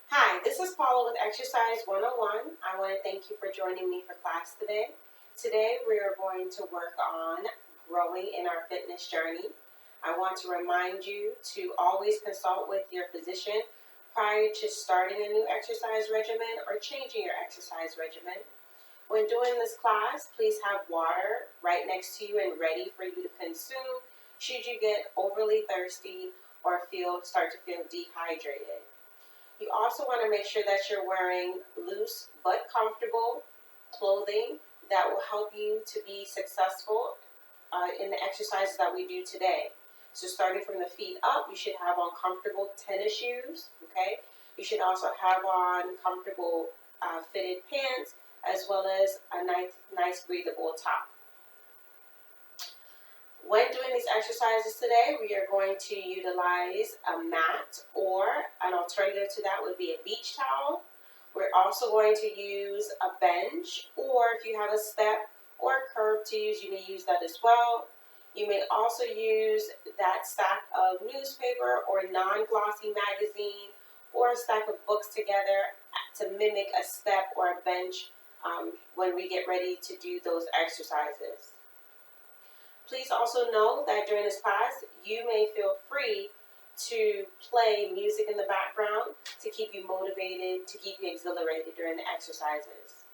Hi, this is Paula with Exercise 101. I want to thank you for joining me for class today. Today we are going to work on growing in our fitness journey. I want to remind you to always consult with your physician prior to starting a new exercise regimen or changing your exercise regimen. When doing this class, please have water right next to you and ready for you to consume should you get overly thirsty or start to feel dehydrated. You also want to make sure that you're wearing loose but comfortable clothing that will help you to be successful in the exercises that we do today. So starting from the feet up, you should have on comfortable tennis shoes, okay? You should also have on comfortable fitted pants as well as a nice breathable top. When doing these exercises today, we are going to utilize a mat, or an alternative to that would be a beach towel. We're also going to use a bench, or if you have a step or a curb to use, you may use that as well. You may also use that stack of newspaper or non-glossy magazine or a stack of books together to mimic a step or a bench when we get ready to do those exercises. Please also know that during this class, you may feel free to play music in the background to keep you motivated, to keep you exhilarated during the exercises.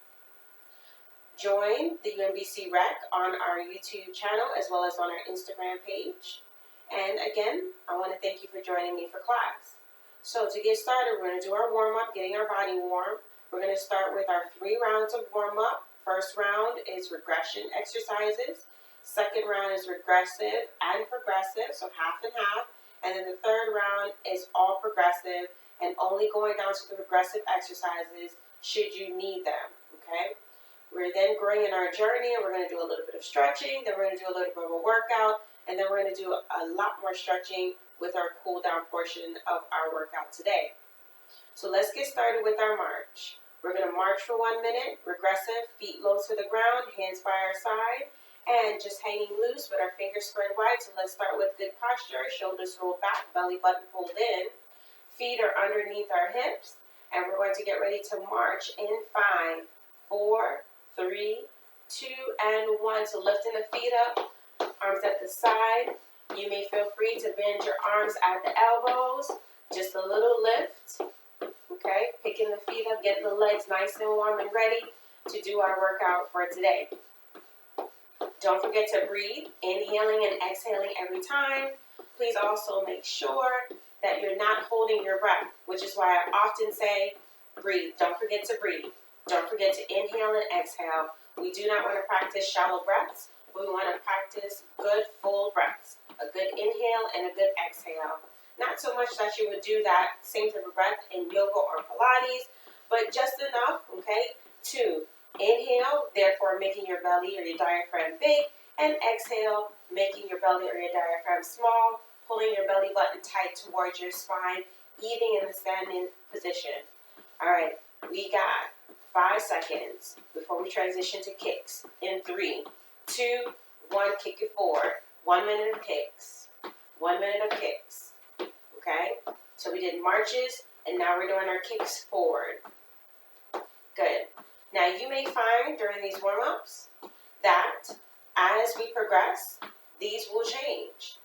Join the UMBC Rec on our YouTube channel as well as on our Instagram page. And again, I want to thank you for joining me for class. So to get started, we're going to do our warm-up, getting our body warm. We're going to start with our 3 rounds of warm-up. First round is regression exercises. Second round is regressive and progressive, so half and half. And then the third round is all progressive and only going down to the regressive exercises should you need them, okay? We're then growing in our journey, and we're going to do a little bit of stretching, then we're going to do a little bit of a workout, and then we're going to do a lot more stretching with our cool down portion of our workout today. So let's get started with our march. We're going to march for 1 minute, regressive, feet low to the ground, hands by our side, and just hanging loose with our fingers spread wide. So let's start with good posture, shoulders rolled back, belly button pulled in, feet are underneath our hips, and we're going to get ready to march in 5, 4, 3, 2, and 1. So lifting the feet up, arms at the side. You may feel free to bend your arms at the elbows, just a little lift, okay? Picking the feet up, getting the legs nice and warm and ready to do our workout for today. Don't forget to breathe, inhaling and exhaling every time. Please also make sure that you're not holding your breath, which is why I often say breathe. Don't forget to breathe. Don't forget to inhale and exhale. We do not want to practice shallow breaths. We want to practice good full breaths, a good inhale and a good exhale. Not so much that you would do that same type of breath in yoga or Pilates, but just enough, okay, to inhale, therefore making your belly or your diaphragm big, and exhale, making your belly or your diaphragm small, pulling your belly button tight towards your spine, even in the standing position. All right, we got 5 seconds before we transition to kicks. In 3, 2, 1, kick it forward. 1 minute of kicks. 1 minute of kicks. Okay, so we did marches, and now we're doing our kicks forward. Good. Now, you may find during these warm-ups that as we progress, these will change.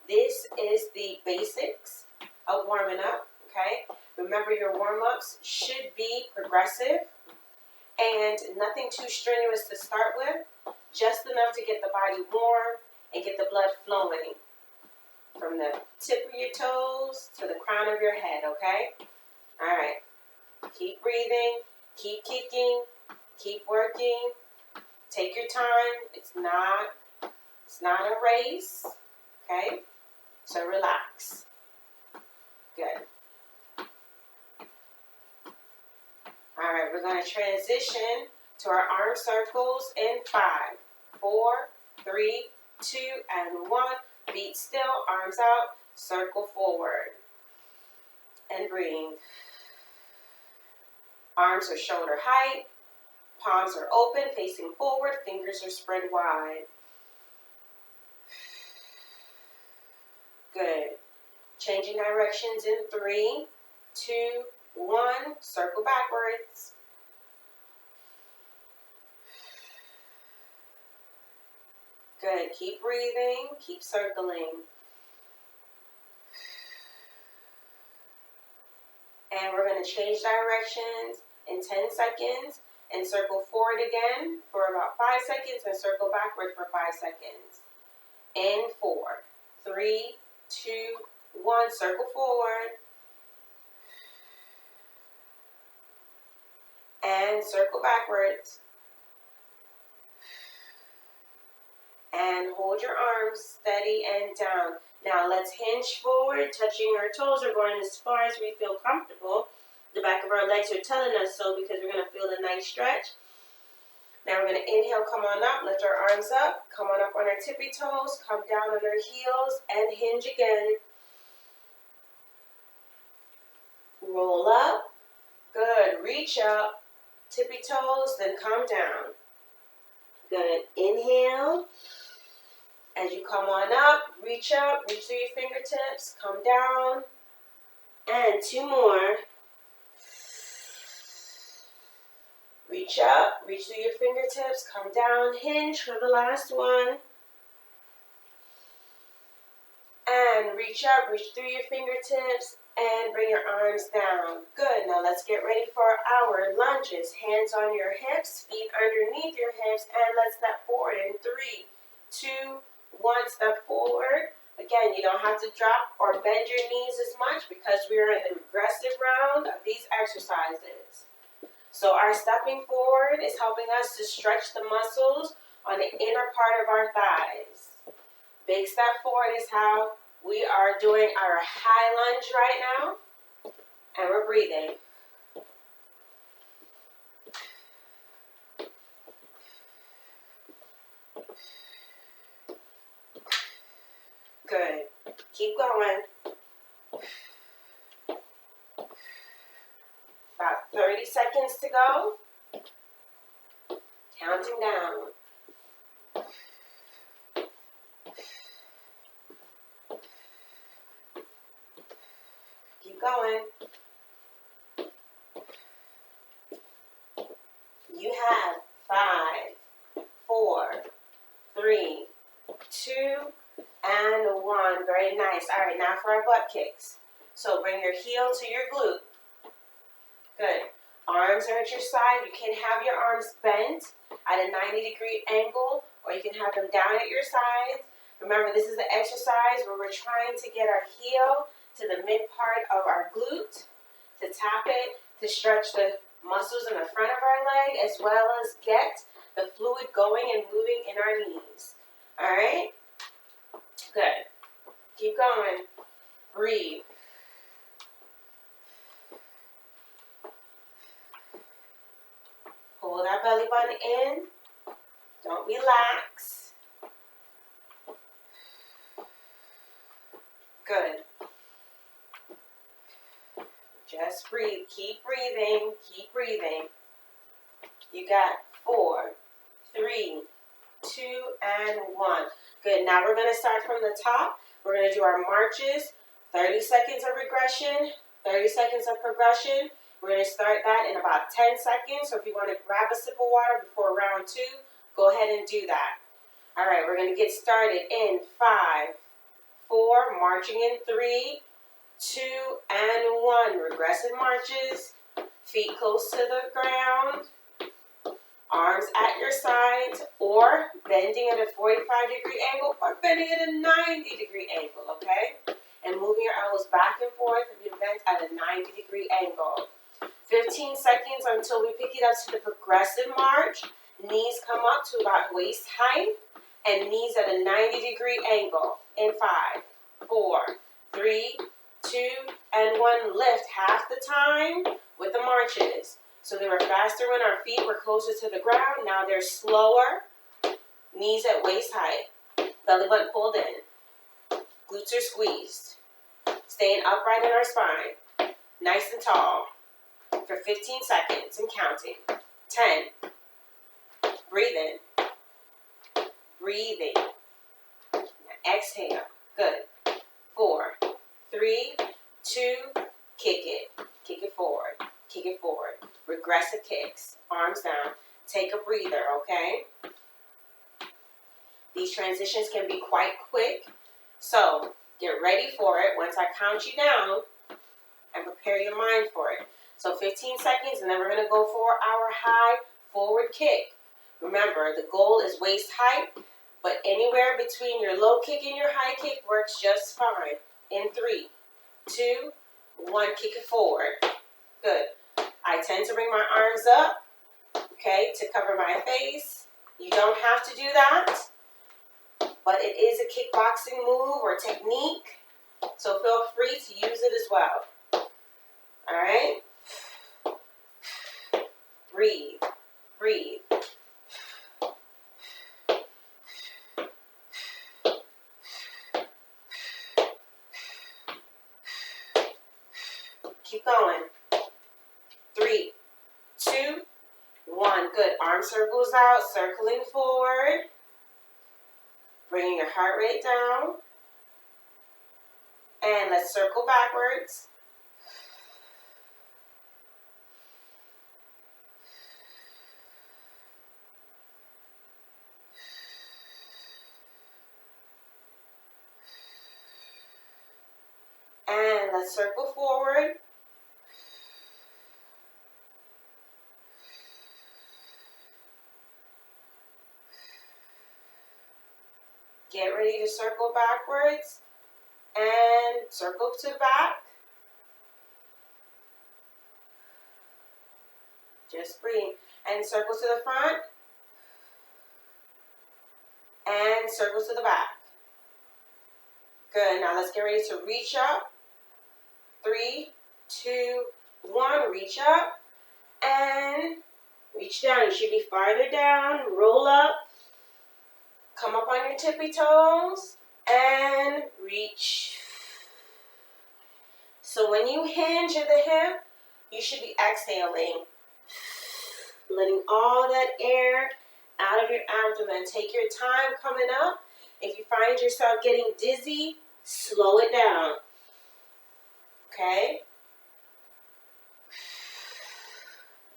This is the basics of warming up, okay? Remember, your warm-ups should be progressive and nothing too strenuous to start with, just enough to get the body warm and get the blood flowing from the tip of your toes to the crown of your head, okay? All right. Keep breathing, keep kicking, keep working, take your time. It's not a race, okay? So relax. Good. All right, we're going to transition to our arm circles in 5, 4, 3, 2, and 1. Feet still, arms out, circle forward. And breathe. Arms are shoulder height. Palms are open, facing forward. Fingers are spread wide. Good. Changing directions in 3, 2, 1, circle backwards. Good, keep breathing, keep circling. And we're going to change directions in 10 seconds and circle forward again for about 5 seconds and circle backward for 5 seconds. In 4, 3, 2, 1, circle forward. And circle backwards. And hold your arms steady and down. Now let's hinge forward, touching our toes. We're going as far as we feel comfortable. The back of our legs are telling us so because we're going to feel a nice stretch. Now we're going to inhale, come on up, lift our arms up, come on up on our tippy toes, come down on our heels, and hinge again. Roll up. Good. Reach up, tippy toes, then come down. Good. Inhale. As you come on up, reach through your fingertips, come down. And 2 more. Reach up, reach through your fingertips, come down, hinge for the last one. And reach up, reach through your fingertips, and bring your arms down. Good, now let's get ready for our lunges. Hands on your hips, feet underneath your hips, and let's step forward in 3, 2, 1, step forward. Again, you don't have to drop or bend your knees as much because we are in the regressive round of these exercises. So our stepping forward is helping us to stretch the muscles on the inner part of our thighs. Big step forward is how we are doing our high lunge right now. And we're breathing. Good. Keep going. About 30 seconds to go. Counting down. Keep going. You have 5, 4, 3, 2, and 1. Very nice. All right, now for our butt kicks. So bring your heel to your glute. Good. Arms are at your side. You can have your arms bent at a 90-degree angle, or you can have them down at your sides. Remember, this is an exercise where we're trying to get our heel to the mid part of our glute, to tap it, to stretch the muscles in the front of our leg, as well as get the fluid going and moving in our knees. All right? Good. Keep going. Breathe. Pull that belly button in. Don't relax. Good. Just breathe. Keep breathing. Keep breathing. You got 4, 3, 2, and 1. Good. Now we're going to start from the top. We're going to do our marches. 30 seconds of regression, 30 seconds of progression. We're going to start that in about 10 seconds. So if you want to grab a sip of water before round 2, go ahead and do that. All right, we're going to get started in 5, 4, marching in 3, 2, and 1. Regressive marches. Feet close to the ground. Arms at your sides, or bending at a 45-degree angle, or bending at a 90-degree angle, okay? And moving your elbows back and forth if you're bent at a 90-degree angle. 15 seconds until we pick it up to the progressive march. Knees come up to about waist height, and knees at a 90-degree angle. In 5, 4, 3, 2, and 1. Lift half the time with the marches. So they were faster when our feet were closer to the ground. Now they're slower. Knees at waist height. Belly button pulled in. Glutes are squeezed. Staying upright in our spine. Nice and tall. For 15 seconds and counting. 10. Breathing. Breathing. Now exhale. Good. 4, 3, 2, kick it. kick it forward, kick it forward. Regressive kicks, arms down. Take a breather, okay? These transitions can be quite quick, so get ready for it once I count you down and prepare your mind for it. So 15 seconds, and then we're going to go for our high forward kick. Remember, the goal is waist height, but anywhere between your low kick and your high kick works just fine. In 3, 2, 1, kick it forward. Good. I tend to bring my arms up, okay, to cover my face. You don't have to do that, but it is a kickboxing move or technique, so feel free to use it as well. All right? Breathe, breathe. Keep going. 3, 2, 1. Good. Arm circles out, circling forward. Bringing your heart rate down. And let's circle backwards. And let's circle forward. Get ready to circle backwards and circle to the back. Just breathe. And circle to the front. And circle to the back. Good. Now let's get ready to reach up. 3, 2, 1. Reach up and reach down. You should be farther down. Roll up. Come up on your tippy toes and reach. So when you hinge at the hip, you should be exhaling. Letting all that air out of your abdomen. Take your time coming up. If you find yourself getting dizzy, slow it down. Okay?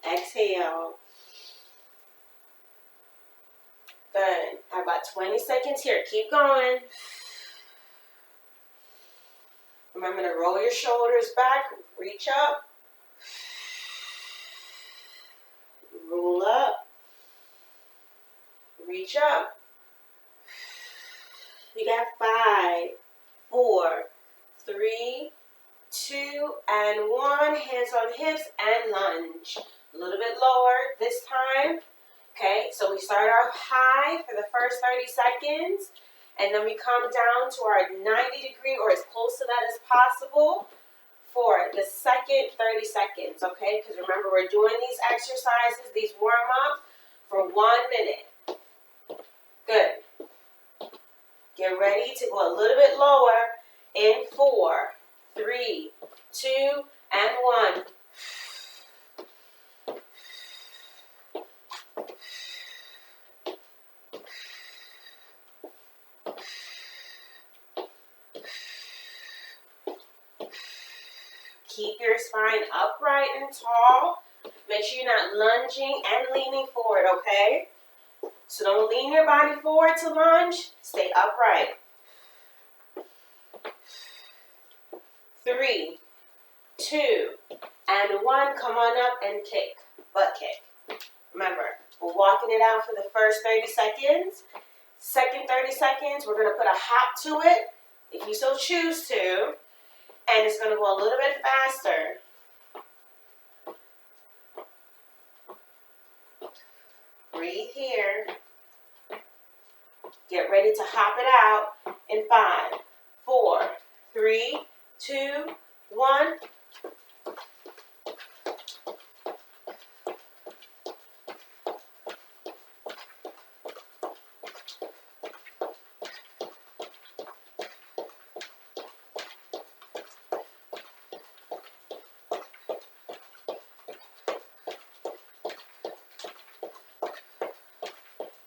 Exhale. Good. Have about 20 seconds here. Keep going. Remember to roll your shoulders back. Reach up. Roll up. Reach up. We got 5, 4, 3, 2, and 1. Hands on hips and lunge. A little bit lower this time. Okay, so we start off high for the first 30 seconds, and then we come down to our 90-degree or as close to that as possible for the second 30 seconds, okay? Because remember, we're doing these exercises, these warm-ups, for 1 minute. Good. Get ready to go a little bit lower in 4, 3, 2, and 1. Keep your spine upright and tall. Make sure you're not lunging and leaning forward, okay? So don't lean your body forward to lunge. Stay upright. 3, 2, and 1. Come on up and kick. Butt kick. Remember, we're walking it out for the first 30 seconds. Second 30 seconds, we're going to put a hop to it, if you so choose to. And it's going to go a little bit faster. Breathe here. Get ready to hop it out in 5, 4, 3, 2, 1.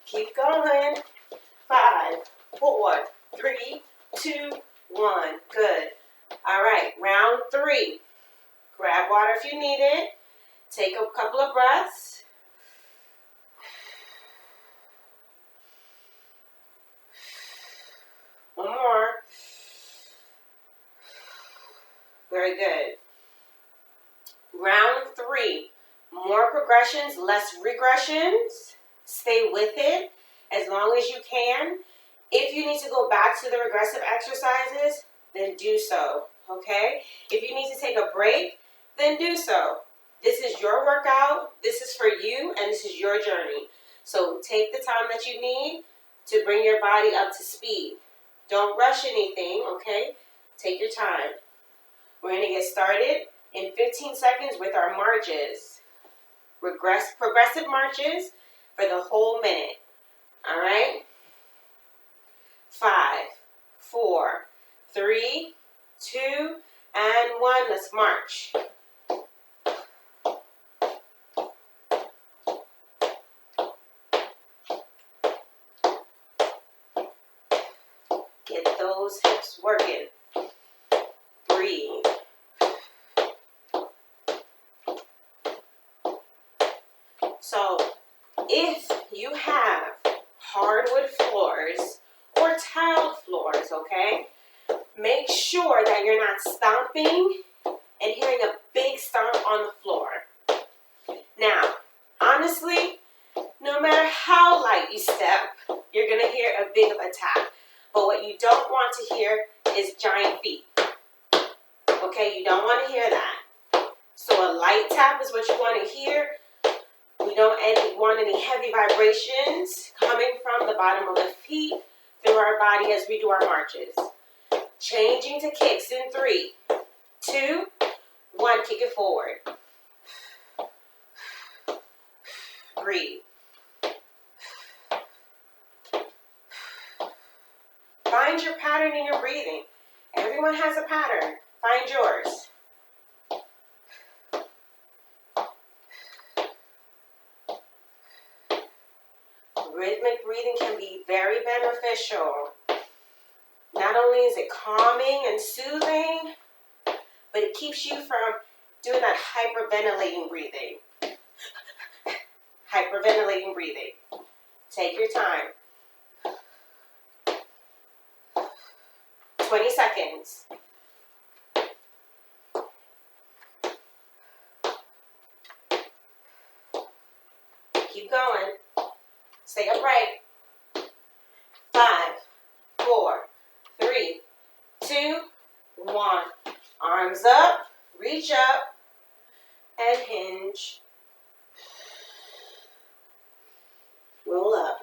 Keep going. 5, 4, 3, 2, 1. Good. All right, round 3. Grab water if you need it. Take a couple of breaths. One more. Very good. Round 3. More progressions, less regressions. Stay with it as long as you can. If you need to go back to the regressive exercises, then do so, okay? If you need to take a break, then do so. This is your workout, this is for you, and this is your journey. So take the time that you need to bring your body up to speed. Don't rush anything, okay? Take your time. We're going to get started in 15 seconds with our marches. Progressive marches for the whole minute. All right? 5, 4, 3, 2, and 1. Let's march. Get those hips working. Breathe. So, if you have hardwood floors or tiled floors, okay, make sure that you're not stomping and hearing a big stomp on the floor. Now, honestly, no matter how light you step, you're going to hear a big of a tap. But what you don't want to hear is giant feet. Okay, you don't want to hear that. So a light tap is what you want to hear. We don't want any heavy vibrations coming from the bottom of the feet through our body as we do our marches. Changing to kicks in 3, 2, 1. Kick it forward. Breathe. Find your pattern in your breathing. Everyone has a pattern. Find yours. Rhythmic breathing can be very beneficial. Not only is it calming and soothing, but it keeps you from doing that hyperventilating breathing. Hyperventilating breathing. Take your time. 20 seconds. Keep going. Stay upright. 5, 4, 3, 2, 1. Arms up, reach up, and hinge. Roll up.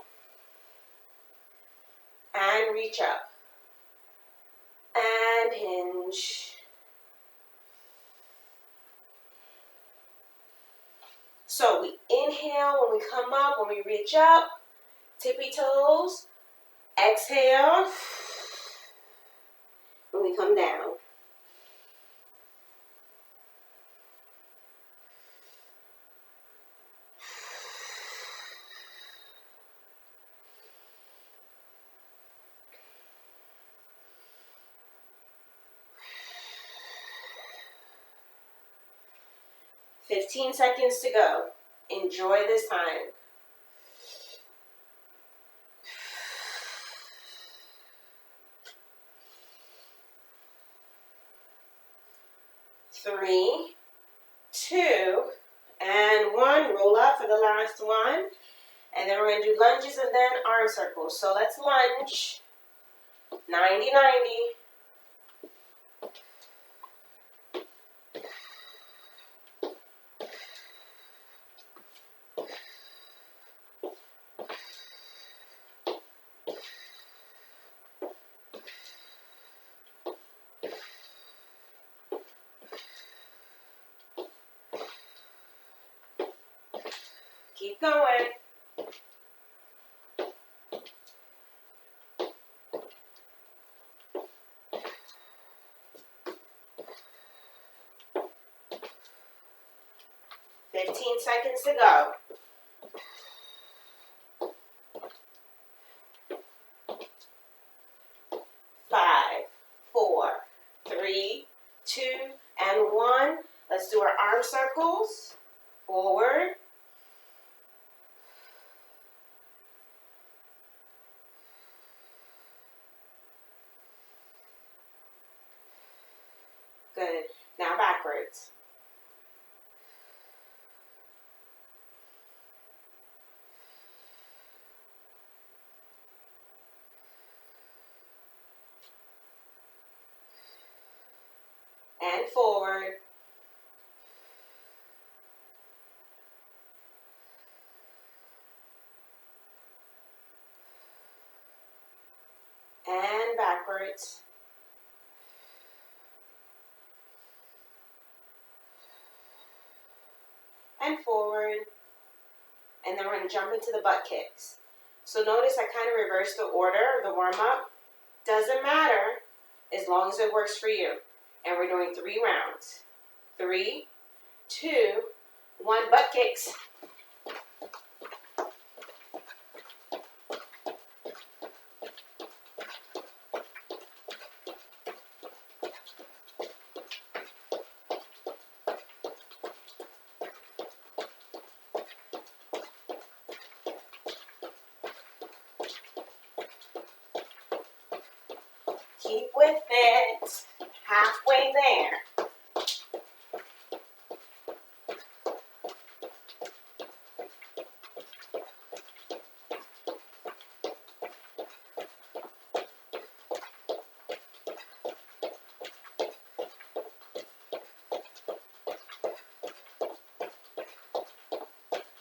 And reach up. And hinge. So we inhale when we come up, when we reach up, tippy toes. Exhale when we come down. $15 seconds to go. Enjoy this time. 3, 2, and 1. Roll up for the last one. And then we're going to do lunges and then arm circles. So let's lunge. 90-90. Keep going. $15 seconds to go. 5, 4, 3, 2, and 1. Let's do our arm circles. Forward. Good. Now backwards. And forward. And backwards. And forward. And then we're going to jump into the butt kicks. So notice I kind of reversed the order of the warm-up. Doesn't matter as long as it works for you. And we're doing 3 rounds. 3, 2, 1, butt kicks. Keep with it. Halfway there.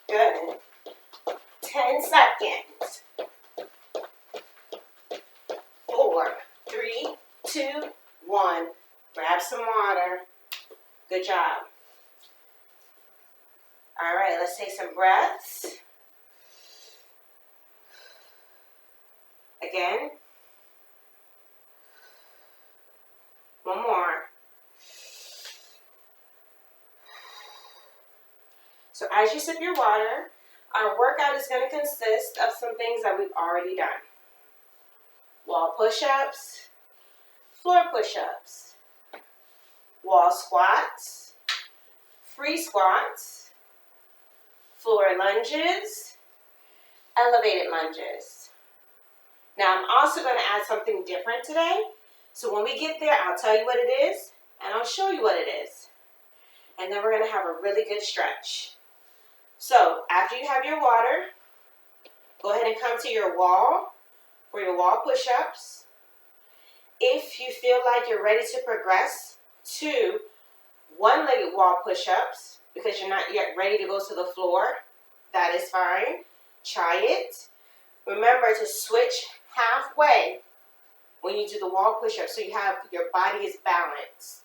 Good. 10 seconds. 4, 3, 2, 1. Grab some water. Good job. All right, let's take some breaths. Again. One more. So as you sip your water, our workout is going to consist of some things that we've already done. Wall push-ups, floor push-ups, wall squats, free squats, floor lunges, elevated lunges. Now I'm also going to add something different today. So when we get there, I'll tell you what it is, and I'll show you what it is. And then we're going to have a really good stretch. So after you have your water, go ahead and come to your wall for your wall push-ups. If you feel like you're ready to progress to one-legged wall push-ups because you're not yet ready to go to the floor, that is fine. Try it. Remember to switch halfway when you do the wall push-ups so you have your body is balanced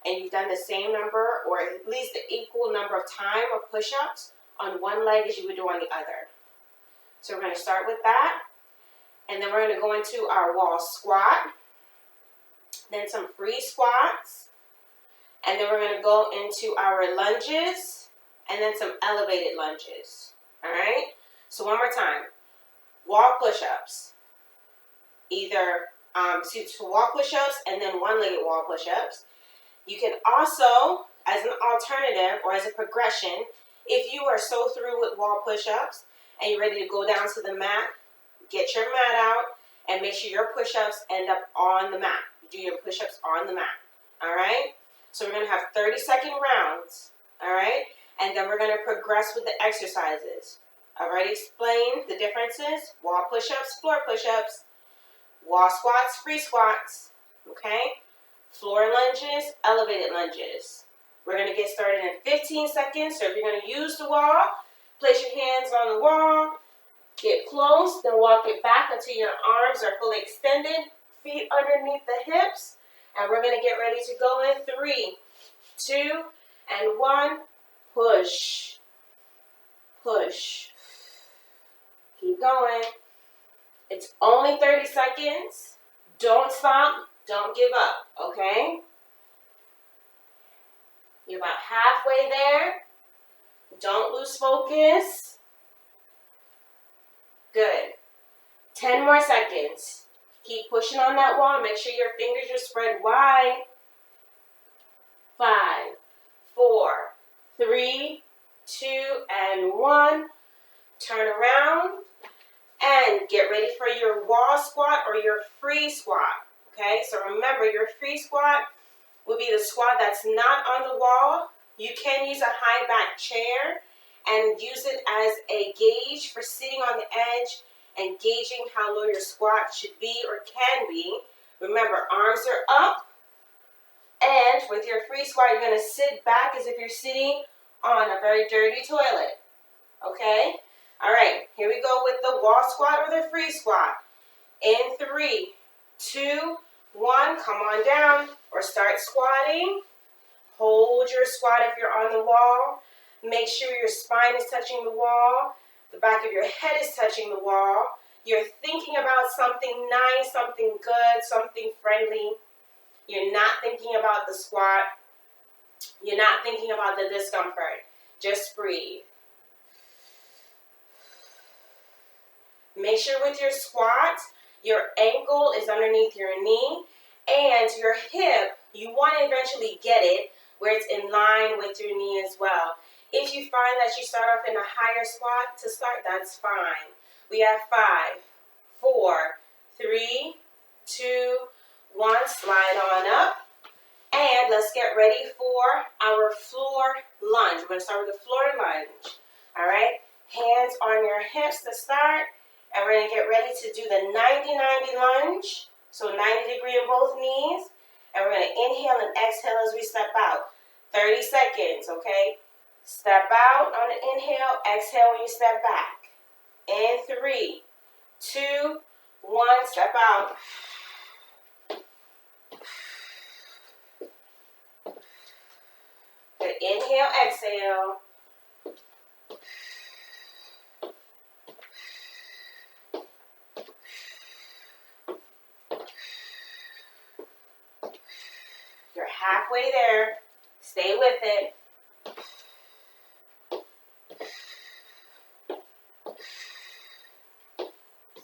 and you've done the same number or at least the equal number of time of push-ups on one leg as you would do on the other. So we're going to start with that, and then we're going to go into our wall squat, then some free squats, and then we're going to go into our lunges, and then some elevated lunges. All right? So one more time. Wall push-ups. Either wall push-ups and then one-legged wall push-ups. You can also, as an alternative or as a progression, if you are so through with wall push-ups and you're ready to go down to the mat, get your mat out and make sure your push-ups end up on the mat. You do your push-ups on the mat. All right? So we're going to have 30-second rounds. All right? And then we're going to progress with the exercises. I've already explained the differences. Wall push-ups, floor push-ups, wall squats, free squats. Okay? Floor lunges, elevated lunges. We're going to get started in 15 seconds. So if you're going to use the wall, place your hands on the wall, get close, then walk it back until your arms are fully extended, feet underneath the hips, and we're going to get ready to go in 3, 2, and 1. Push. Push. Keep going. It's only 30 seconds. Don't stop. Don't give up, okay? You're about halfway there. Don't lose focus. Good. 10 more seconds. Keep pushing on that wall. Make sure your fingers are spread wide. 5, 4, 3, 2, and 1. Turn around and get ready for your wall squat or your free squat. Okay, so remember, your free squat would be the squat that's not on the wall. You can use a high back chair and use it as a gauge for sitting on the edge and gauging how low your squat should be or can be. Remember, arms are up. And with your free squat, you're going to sit back as if you're sitting on a very dirty toilet. Okay? All right, here we go with the wall squat or the free squat. In 3, 2, 1, come on down or start squatting. Hold your squat if you're on the wall. Make sure your spine is touching the wall. The back of your head is touching the wall. You're thinking about something nice, something good, something friendly. You're not thinking about the squat. You're not thinking about the discomfort. Just breathe. Make sure with your squat, your ankle is underneath your knee and your hip, you want to eventually get it where it's in line with your knee as well. If you find that you start off in a higher squat to start, that's fine. We have 5, 4, 3, 2, 1, slide on up. And let's get ready for our floor lunge. We're going to start with the floor lunge. All right, hands on your hips to start. And we're going to get ready to do the 90-90 lunge. So 90 degree in both knees. And we're going to inhale and exhale as we step out. 30 seconds, okay? Step out on the inhale, exhale when you step back. In 3, 2, 1, step out. Good. Inhale, exhale. You're halfway there. Stay with it.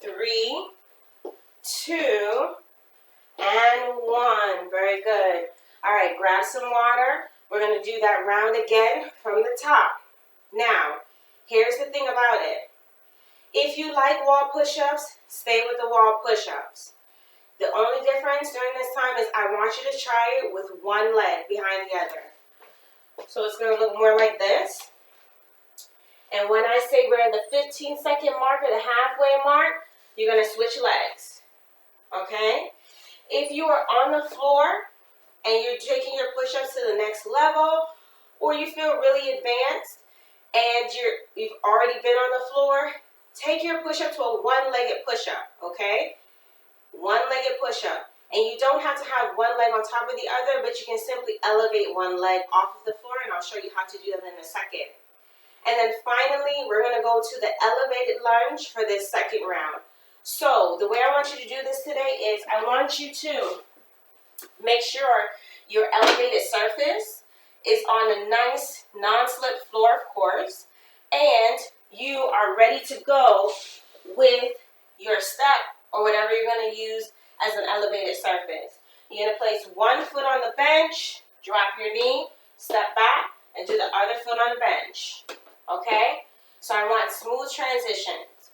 Three, 2, and 1. Very good. All right, grab some water. We're going to do that round again from the top. Now, here's the thing about it. If you like wall push-ups, stay with the wall push-ups. The only difference during this time is I want you to try it with one leg behind the other. So it's going to look more like this. And when I say we're in the 15-second mark or the halfway mark, you're going to switch legs. Okay? If you are on the floor and you're taking your push-ups to the next level, or you feel really advanced and you've already been on the floor, take your push-up to a one-legged push-up, okay? One-legged push-up. And you don't have to have one leg on top of the other, but you can simply elevate one leg off of the floor, and I'll show you how to do that in a second. And then finally, we're going to go to the elevated lunge for this second round. So the way I want you to do this today is I want you to make sure your elevated surface is on a nice non-slip floor, of course, and you are ready to go with your step or whatever you're going to use as an elevated surface. You're going to place one foot on the bench, drop your knee, step back, and do the other foot on the bench. Okay? So I want smooth transitions.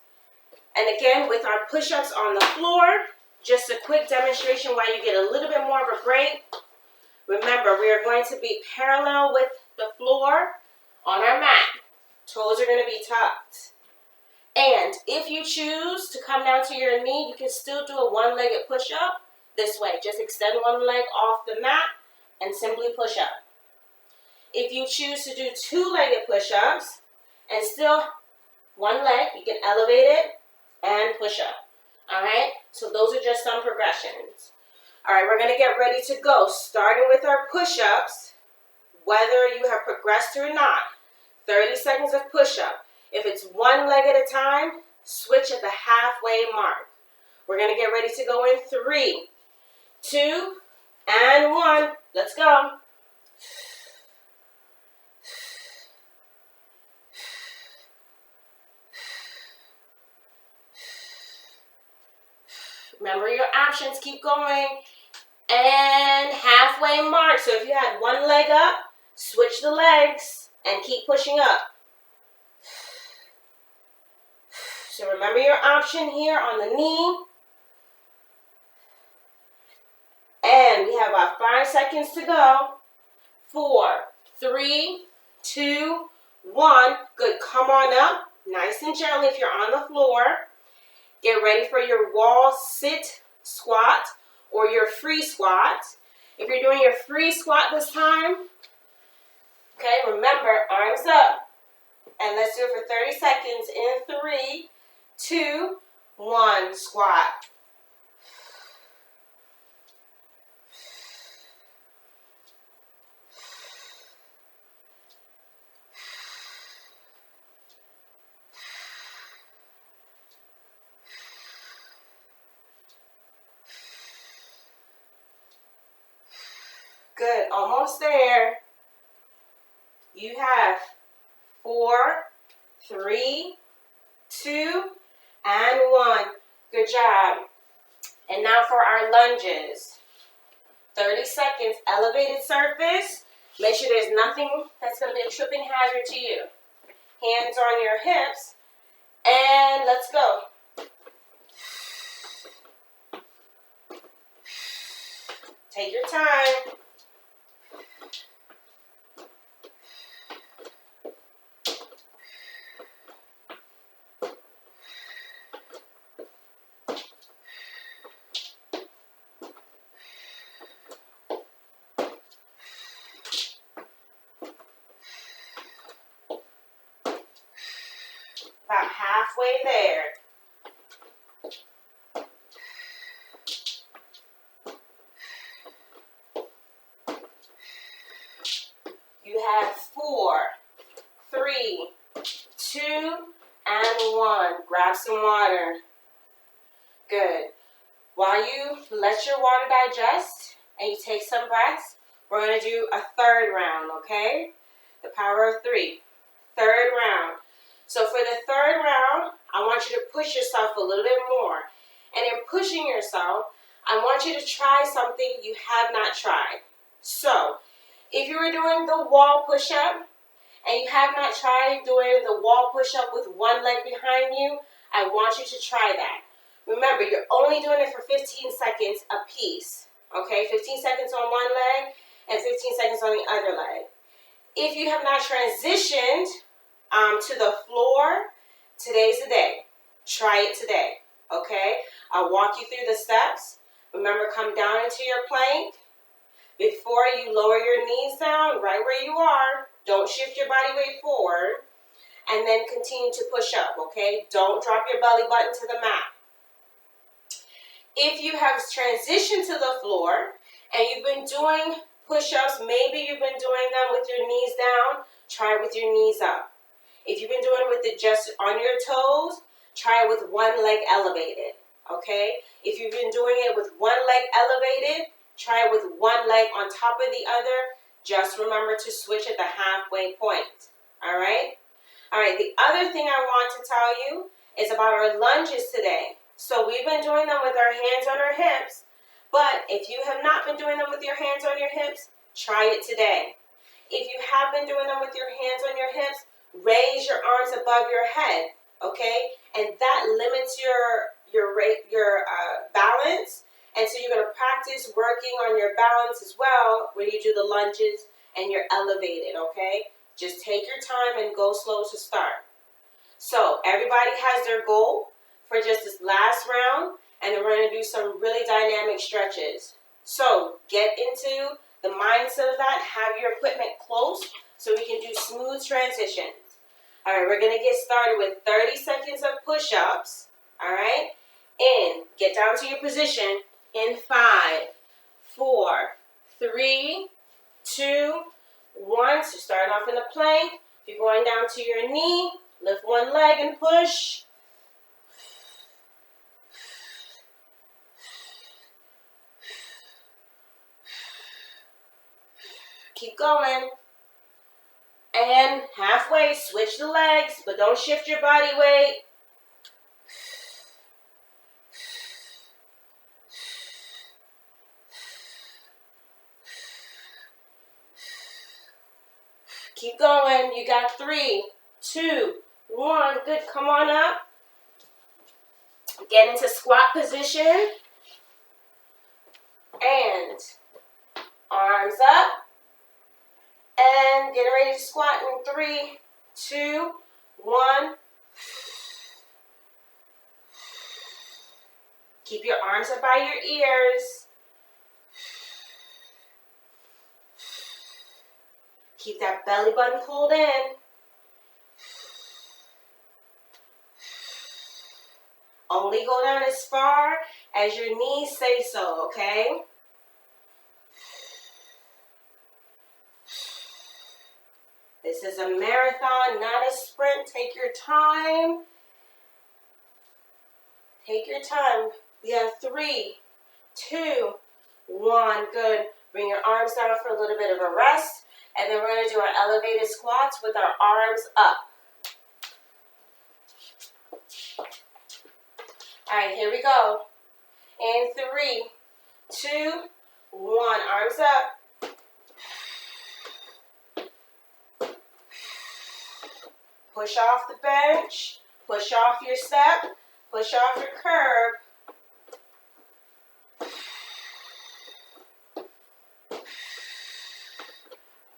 And again, with our push-ups on the floor, just a quick demonstration while you get a little bit more of a break. Remember, we are going to be parallel with the floor on our mat. Toes are going to be tucked. And if you choose to come down to your knee, you can still do a one-legged push-up this way. Just extend one leg off the mat and simply push up. If you choose to do two-legged push-ups and still one leg, you can elevate it and push up. All right? So those are just some progressions. All right, we're going to get ready to go, starting with our push-ups, whether you have progressed or not. 30 seconds of push-up. If it's one leg at a time, switch at the halfway mark. We're going to get ready to go in 3, 2, and 1. Let's go. Remember your options. Keep going. And halfway mark. So if you had one leg up, switch the legs and keep pushing up. So remember your option here on the knee. And we have about 5 seconds to go. 4, 3, 2, 1. Good. Come on up. Nice and gently if you're on the floor. Get ready for your wall sit squat or your free squat. If you're doing your free squat this time, okay, remember, arms up. And let's do it for 30 seconds in 3, 2, 1. Squat. Good, almost there. You have 4, 3, 2, and 1. Good job. And now for our lunges. 30 seconds, elevated surface. Make sure there's nothing that's going to be a tripping hazard to you. Hands on your hips. And let's go. Take your time. About halfway there. You have 4, 3, 2, and 1. Grab some water. Good. While you let your water digest and you take some breaths, we're going to do a third round, okay? The power of 3. Third round. So for the third round, I want you to push yourself a little bit more. And in pushing yourself, I want you to try something you have not tried. So, if you were doing the wall push-up and you have not tried doing the wall push-up with one leg behind you, I want you to try that. Remember, you're only doing it for 15 seconds a piece. Okay, 15 seconds on one leg and 15 seconds on the other leg. If you have not transitioned to the floor, today's the day. Try it today, okay? I'll walk you through the steps. Remember, come down into your plank. Before you lower your knees down, right where you are, don't shift your body weight forward, and then continue to push up, okay? Don't drop your belly button to the mat. If you have transitioned to the floor, and you've been doing push-ups, maybe you've been doing them with your knees down, try it with your knees up. If you've been doing it with it just on your toes, try it with one leg elevated, okay? If you've been doing it with one leg elevated, try it with one leg on top of the other. Just remember to switch at the halfway point, all right? All right, the other thing I want to tell you is about our lunges today. So we've been doing them with our hands on our hips, but if you have not been doing them with your hands on your hips, try it today. If you have been doing them with your hands on your hips, raise your arms above your head, okay? And that limits your balance. And so you're going to practice working on your balance as well when you do the lunges and you're elevated, okay? Just take your time and go slow to start. So everybody has their goal for just this last round, and then we're going to do some really dynamic stretches. So get into the mindset of that. Have your equipment close so we can do smooth transitions. All right, we're going to get started with 30 seconds of push-ups. All right, in, get down to your position in 5, 4, 3, 2, 1. So start off in a plank. If you're going down to your knee, lift one leg and push. Keep going. And halfway, switch the legs, but don't shift your body weight. Keep Keep going. You got 3, 2, 1. Good. Come on up. Get into squat position. And arms up. And get ready to squat in 3, 2, 1. Keep your arms up by your ears. Keep that belly button pulled in. Only go down as far as your knees say so, okay? This is a marathon, not a sprint. Take your time. Take your time. We have 3, 2, 1. Good. Bring your arms down for a little bit of a rest. And then we're going to do our elevated squats with our arms up. All right, here we go. In 3, 2, 1. Arms up. Push off the bench. Push off your step. Push off your curve.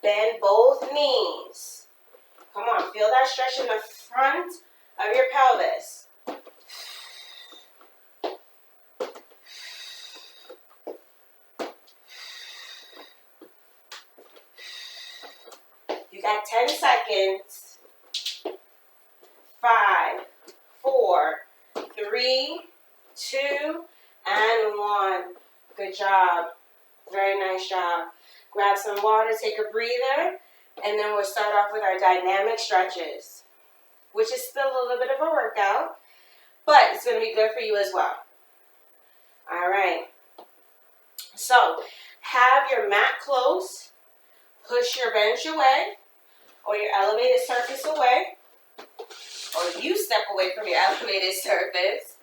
Bend both knees. Come on, feel that stretch in the front of your pelvis. You got 10 seconds. 5, 4, 3, 2, and 1. Good job. Very nice job. Grab some water, take a breather, and then we'll start off with our dynamic stretches, which is still a little bit of a workout, but it's going to be good for you as well. All right. So, have your mat close. Push your bench away, or your elevated surface away, or you step away from your elevated surface.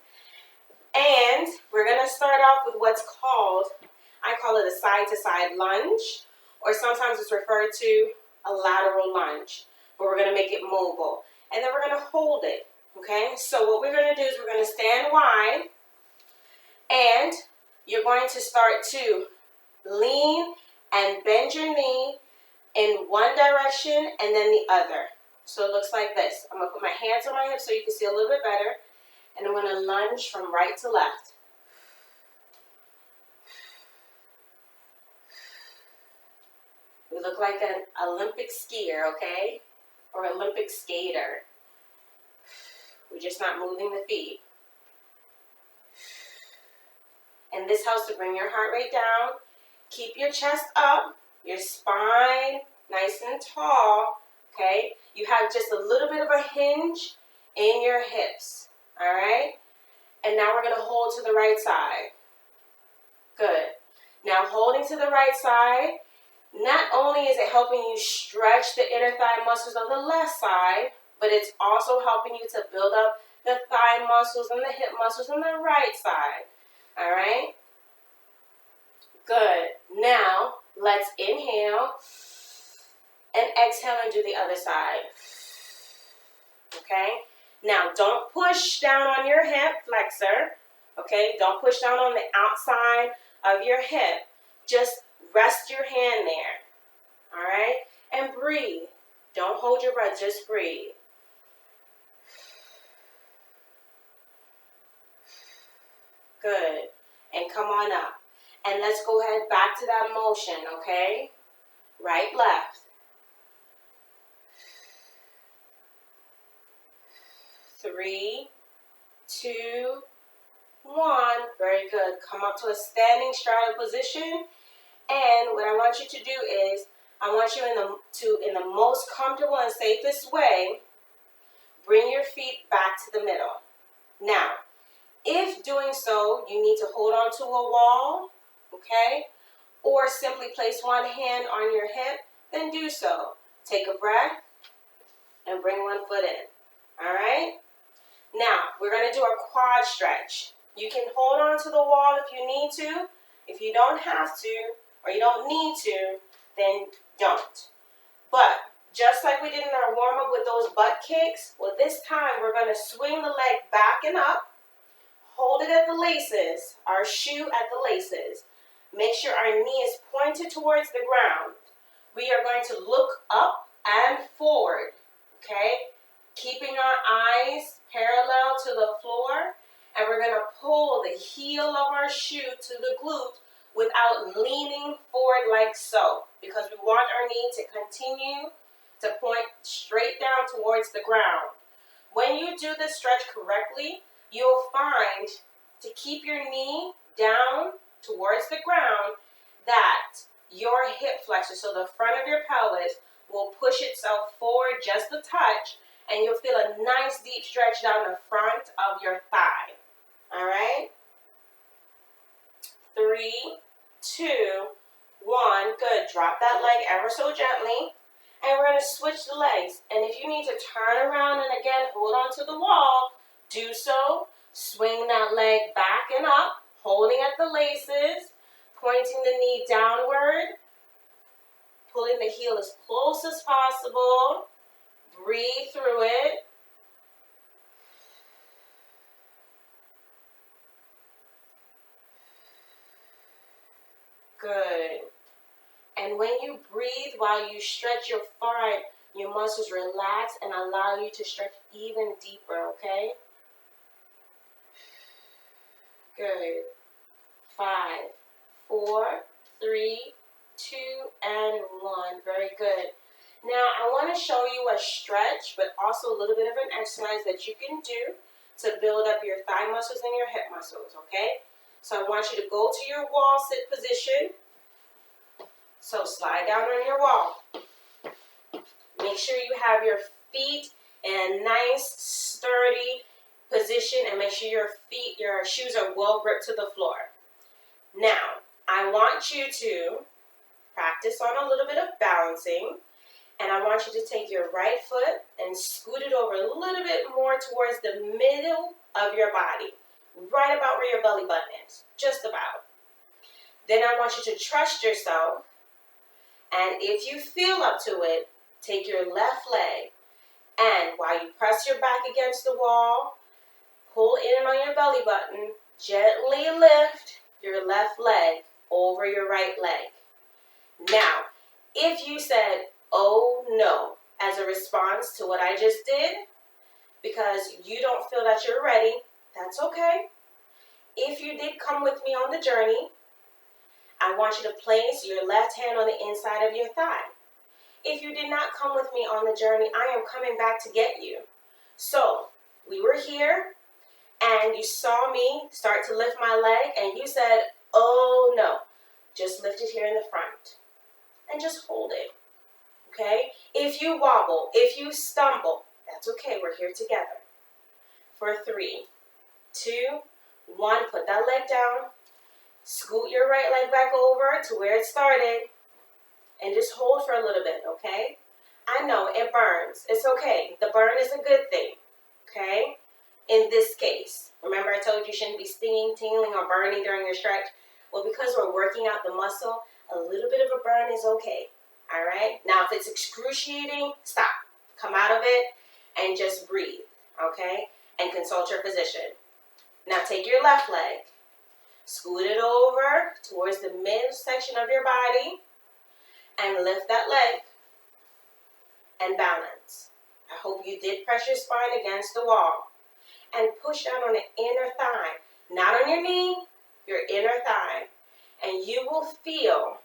And we're going to start off with what's called, I call it a side-to-side lunge, or sometimes it's referred to a lateral lunge, but we're going to make it mobile. And then we're going to hold it, okay? So what we're going to do is we're going to stand wide, and you're going to start to lean and bend your knee in one direction and then the other. So it looks like this. I'm going to put my hands on my hips so you can see a little bit better, and I'm going to lunge from right to left. We look like an Olympic skier, okay? Or Olympic skater. We're just not moving the feet. And this helps to bring your heart rate down. Keep your chest up, your spine nice and tall, okay? You have just a little bit of a hinge in your hips, all right? And now we're going to hold to the right side. Good. Now holding to the right side, not only is it helping you stretch the inner thigh muscles of the left side, but it's also helping you to build up the thigh muscles and the hip muscles on the right side. All right? Good. Now, let's inhale and exhale and do the other side. Okay? Now, don't push down on your hip flexor. Okay? Don't push down on the outside of your hip. Just rest your hand there. All right? And breathe. Don't hold your breath. Just breathe. Good. And come on up. And let's go ahead back to that motion, okay? Right, left. 3, 2, 1. Very good. Come up to a standing straddle position. And what I want you to do is, I want you in the most comfortable and safest way, bring your feet back to the middle. Now, if doing so, you need to hold on to a wall, okay, or simply place one hand on your hip, then do so. Take a breath and bring one foot in, all right? Now, we're going to do a quad stretch. You can hold on to the wall if you need to. If you don't have to, or you don't need to, then don't. But Just like we did in our warm-up with those butt kicks, well, this time we're going to swing the leg back and up, hold it at the laces, our shoe at the laces. Make sure our knee is pointed towards the ground. We are going to look up and forward, okay? Keeping our eyes parallel to the floor, and we're going to pull the heel of our shoe to the glute without leaning forward like so, because we want our knee to continue to point straight down towards the ground. When you do this stretch correctly, you'll find to keep your knee down towards the ground that your hip flexor, so the front of your pelvis, will push itself forward just a touch, and you'll feel a nice deep stretch down the front of your thigh. All right? 3, 2, 1. Good. Drop that leg ever so gently. And we're going to switch the legs. And if you need to turn around and again hold on to the wall, do so. Swing that leg back and up, holding at the laces, pointing the knee downward, pulling the heel as close as possible. Breathe through it. Good. And when you breathe while you stretch your thigh, your muscles relax and allow you to stretch even deeper, okay? Good. 5, 4, 3, 2, and 1. Very good. Now, I want to show you a stretch, but also a little bit of an exercise that you can do to build up your thigh muscles and your hip muscles, okay? So I want you to go to your wall sit position. So slide down on your wall. Make sure you have your feet in a nice, sturdy position, and make sure your shoes are well gripped to the floor. Now, I want you to practice on a little bit of balancing, and I want you to take your right foot and scoot it over a little bit more towards the middle of your body, right about where your belly button is, just about. Then I want you to trust yourself, and if you feel up to it, take your left leg, and while you press your back against the wall, pull in on your belly button, gently lift your left leg over your right leg. Now, if you said, oh no, as a response to what I just did, because you don't feel that you're ready, that's okay. If you did come with me on the journey, I want you to place your left hand on the inside of your thigh. If you did not come with me on the journey, I am coming back to get you. So, we were here, and you saw me start to lift my leg, and you said, oh no, just lift it here in the front, and just hold it, okay? If you wobble, if you stumble, that's okay, we're here together. For 3, 2, 1, put that leg down, scoot your right leg back over to where it started, and just hold for a little bit, okay? I know, it burns. It's okay. The burn is a good thing, okay? In this case, remember I told you shouldn't be stinging, tingling, or burning during your stretch? Well, because we're working out the muscle, a little bit of a burn is okay, all right? Now, if it's excruciating, stop. Come out of it and just breathe, okay? And consult your physician. Now, take your left leg, scoot it over towards the midsection of your body, and lift that leg and balance. I hope you did press your spine against the wall. And push down on the inner thigh, not on your knee, your inner thigh. And you will feel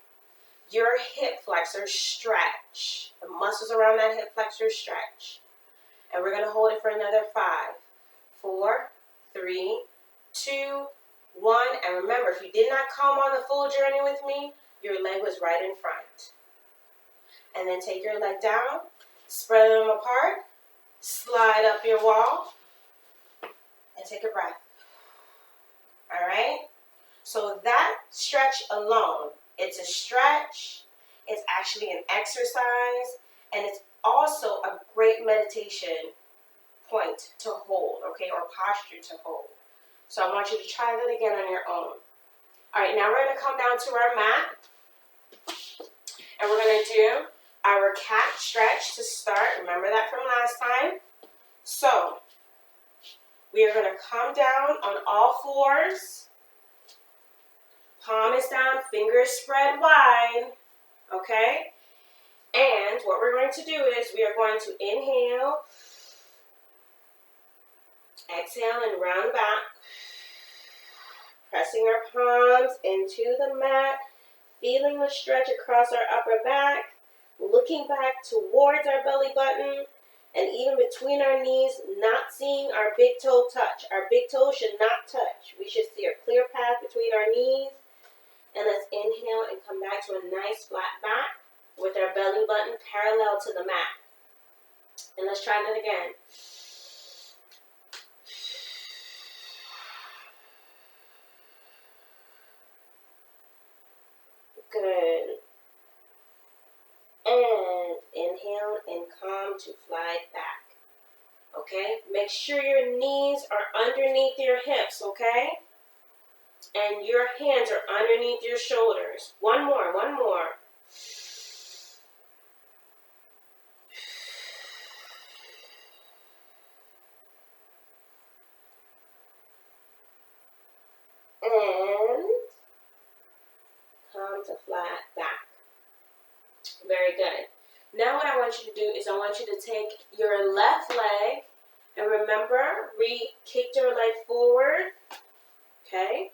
your hip flexor stretch. The muscles around that hip flexor stretch. And we're going to hold it for another 5, 4, 3, 2, 1. And remember, if you did not come on the full journey with me, your leg was right in front. And then take your leg down, spread them apart, slide up your wall, and take a breath. All right? So that stretch alone, it's a stretch, it's actually an exercise, and it's also a great meditation point to hold, okay, or posture to hold. So I want you to try that again on your own. All right, now we're going to come down to our mat, and we're going to do our cat stretch to start. Remember that from last time? So we are going to come down on all fours. Palm is down, fingers spread wide. Okay? And what we're going to do is we are going to inhale, exhale, and round back. Pressing our palms into the mat, feeling the stretch across our upper back, looking back towards our belly button, and even between our knees, not seeing our big toe touch. Our big toe should not touch. We should see a clear path between our knees. And let's inhale and come back to a nice flat back with our belly button parallel to the mat. And let's try that again. Good. And inhale and come to fly back. Okay? Make sure your knees are underneath your hips, okay? And your hands are underneath your shoulders. One more, one more. And come to flat back. Very good. Now what I want you to do is I want you to take your left leg and remember, we kicked your leg forward. Okay?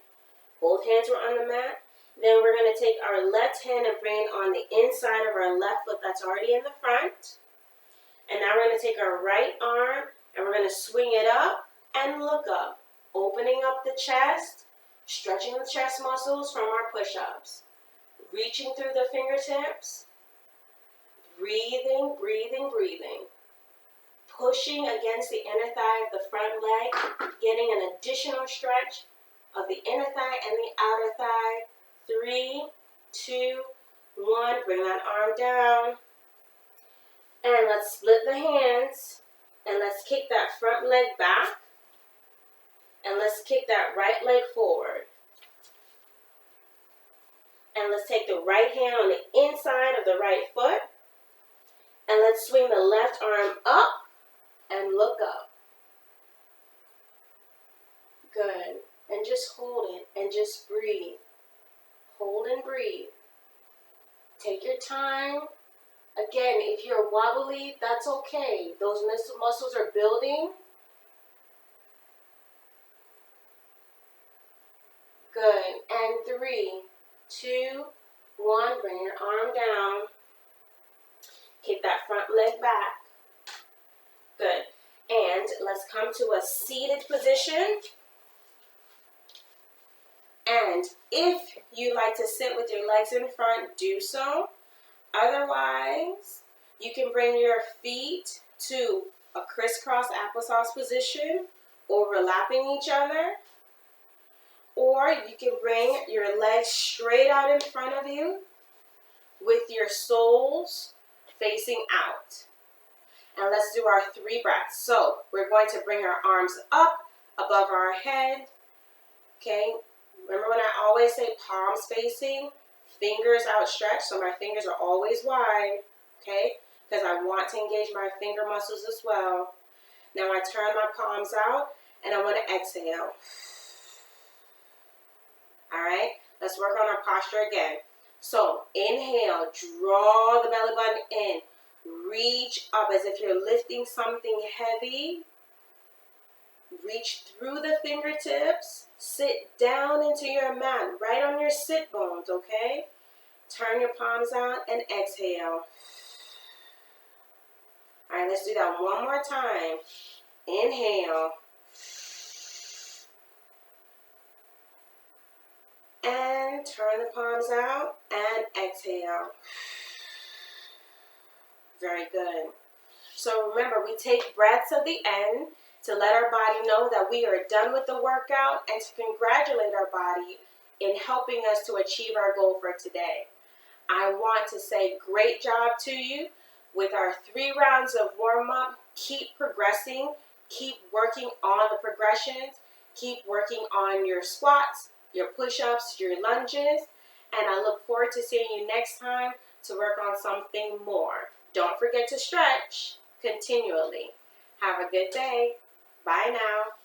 Both hands were on the mat. Then we're going to take our left hand and bring it on the inside of our left foot that's already in the front. And now we're going to take our right arm and we're going to swing it up and look up. Opening up the chest, stretching the chest muscles from our push-ups. Reaching through the fingertips. Breathing, breathing, breathing. Pushing against the inner thigh of the front leg, getting an additional stretch of the inner thigh and the outer thigh. 3, 2, 1. Bring that arm down. And let's split the hands. And let's kick that front leg back. And let's kick that right leg forward. And let's take the right hand on the inside of the right foot. And let's swing the left arm up and look up. Good. And just hold it and just breathe. Hold and breathe. Take your time. Again, if you're wobbly, that's okay. Those muscles are building. Good. And 3, 2, 1. Bring your arm down. Kick that front leg back. Good. And let's come to a seated position. And if you like to sit with your legs in front, do so. Otherwise, you can bring your feet to a crisscross applesauce position, overlapping each other. Or you can bring your legs straight out in front of you with your soles facing out. And let's do our 3 breaths. So we're going to bring our arms up above our head. Okay? Remember when I always say palms facing, fingers outstretched, so my fingers are always wide. Okay? Because I want to engage my finger muscles as well. Now I turn my palms out and I want to exhale. Alright? Let's work on our posture again. So inhale, draw the belly button in. Reach up as if you're lifting something heavy. Reach through the fingertips. Sit down into your mat, right on your sit bones, okay? Turn your palms out and exhale. All right, let's do that one more time. Inhale. And turn the palms out and exhale. Very good. So remember, we take breaths at the end to let our body know that we are done with the workout and to congratulate our body in helping us to achieve our goal for today. I want to say great job to you with our 3 rounds of warm-up. Keep progressing. Keep working on the progressions. Keep working on your squats, your push-ups, your lunges. And I look forward to seeing you next time to work on something more. Don't forget to stretch continually. Have a good day. Bye now.